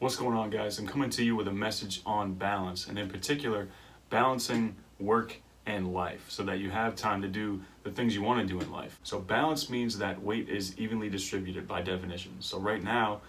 What's going on, guys? I'm coming to you with a message on balance, and in particular, balancing work and life so that you have time to do the things you want to do in life. So balance means that weight is evenly distributed by definition. So right now,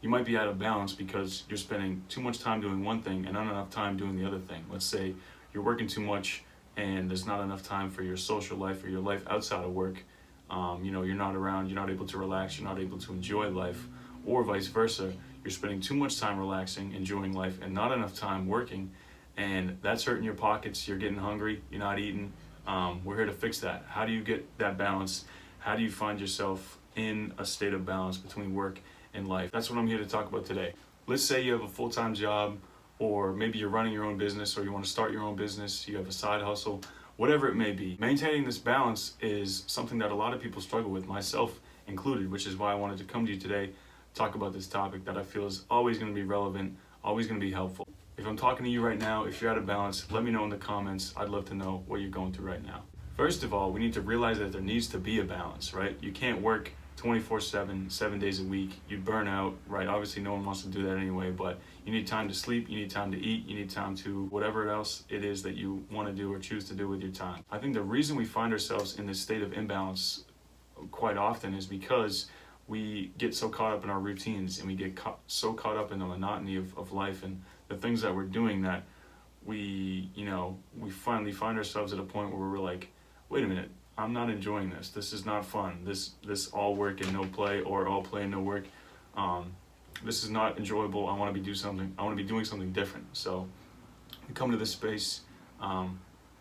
you might be out of balance because you're spending too much time doing one thing and not enough time doing the other thing. Let's say you're working too much and there's not enough time for your social life or your life outside of work. You're not around, you're not able to relax, you're not able to enjoy life, or vice versa. You're spending too much time relaxing, enjoying life, and not enough time working, and that's hurting your pockets. You're getting hungry, you're not eating. We're here to fix that. How do you get that balance? How do you find yourself in a state of balance between work and life? That's what I'm here to talk about today. Let's say you have a full-time job, or maybe you're running your own business, or you want to start your own business, you have a side hustle, whatever it may be. Maintaining this balance is something that a lot of people struggle with, myself included, which is why I wanted to come to you today, talk about this topic that I feel is always going to be relevant, always going to be helpful. If I'm talking to you right now, if you're out of balance, let me know in the comments. I'd love to know what you're going through right now. First of all, we need to realize that there needs to be a balance, right? You can't work 24/7, 7 days a week. You'd burn out, right? Obviously, no one wants to do that anyway, but you need time to sleep, you need time to eat, you need time to whatever else it is that you want to do or choose to do with your time. I think the reason we find ourselves in this state of imbalance quite often is because we get so caught up in our routines and we get so caught up in the monotony of life and the things that we're doing that we finally find ourselves at a point where we're like, wait a minute, I'm not enjoying this. This is not fun. This all work and no play, or all play and no work. This is not enjoyable. I want to be doing something different. So we come to this space.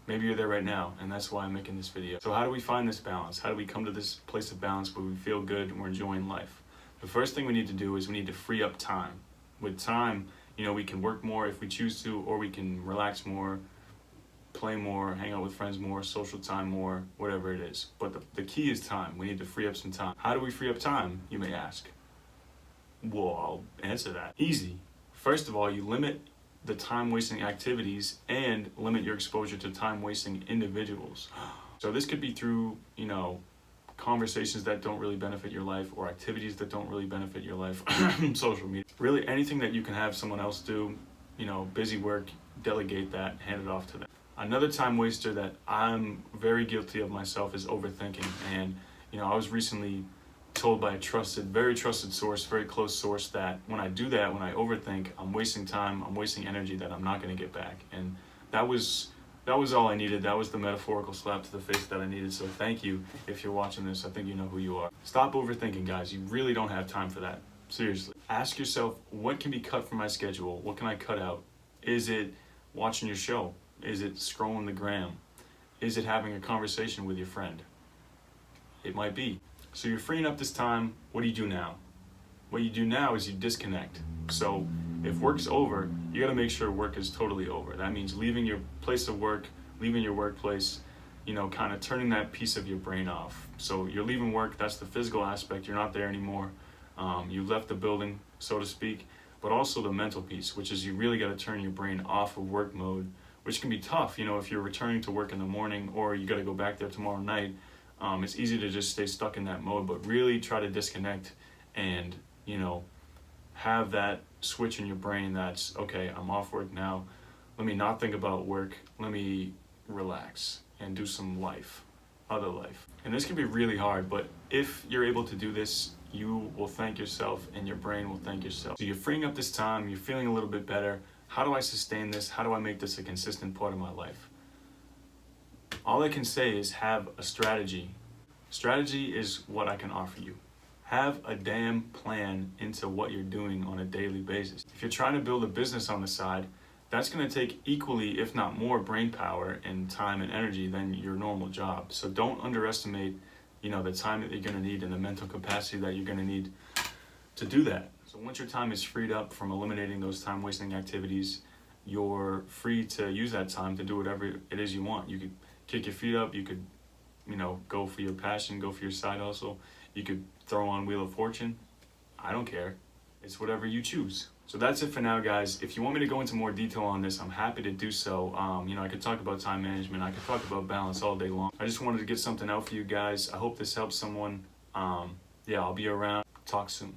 Maybe you're there right now, and that's why I'm making this video. So how do we find this balance? How do we come to this place of balance where we feel good and we're enjoying life? The first thing we need to do is we need to free up time. With time, we can work more if we choose to, or we can relax more, play more, hang out with friends more, social time more, whatever it is. But the key is time. We need to free up some time. How do we free up time, you may ask? Well, I'll answer that. Easy. First of all, you limit the time-wasting activities and limit your exposure to time-wasting individuals. So this could be through, conversations that don't really benefit your life, or activities that don't really benefit your life, social media. Really anything that you can have someone else do, busy work, delegate that, hand it off to them. Another time waster that I'm very guilty of myself is overthinking. And, I was recently told by a very trusted source, very close source, that when I do that, when I overthink, I'm wasting time, I'm wasting energy that I'm not going to get back. And that was all I needed. That was the metaphorical slap to the face that I needed. So thank you. If you're watching this, I think you know who you are. Stop overthinking, guys. You really don't have time for that. Seriously. Ask yourself, what can be cut from my schedule? What can I cut out? Is it watching your show? Is it scrolling the gram? Is it having a conversation with your friend? It might be. So you're freeing up this time. What do you do now? What you do now is you disconnect. So if work's over, you got to make sure work is totally over. That means leaving your place of work, leaving your workplace, kind of turning that piece of your brain off. So you're leaving work, that's the physical aspect, you're not there anymore. You left the building, so to speak, but also the mental piece, which is you really got to turn your brain off of work mode, which can be tough, if you're returning to work in the morning or you got to go back there tomorrow night. It's easy to just stay stuck in that mode, but really try to disconnect and, have that switch in your brain that's, okay, I'm off work now. Let me not think about work. Let me relax and do some other life. And this can be really hard, but if you're able to do this, you will thank yourself and your brain will thank yourself. So you're freeing up this time, you're feeling a little bit better. How do I sustain this? How do I make this a consistent part of my life? All I can say is have a strategy. Strategy is what I can offer you. Have a damn plan into what you're doing on a daily basis. If you're trying to build a business on the side, that's going to take equally, if not more, brain power and time and energy than your normal job. So don't underestimate, the time that you're going to need and the mental capacity that you're going to need to do that. So once your time is freed up from eliminating those time-wasting activities, you're free to use that time to do whatever it is you want. You could kick your feet up, you could, go for your passion, go for your side hustle. You could throw on Wheel of Fortune. I don't care. It's whatever you choose. So that's it for now, guys. If you want me to go into more detail on this, I'm happy to do so. I could talk about time management. I could talk about balance all day long. I just wanted to get something out for you guys. I hope this helps someone. I'll be around. Talk soon.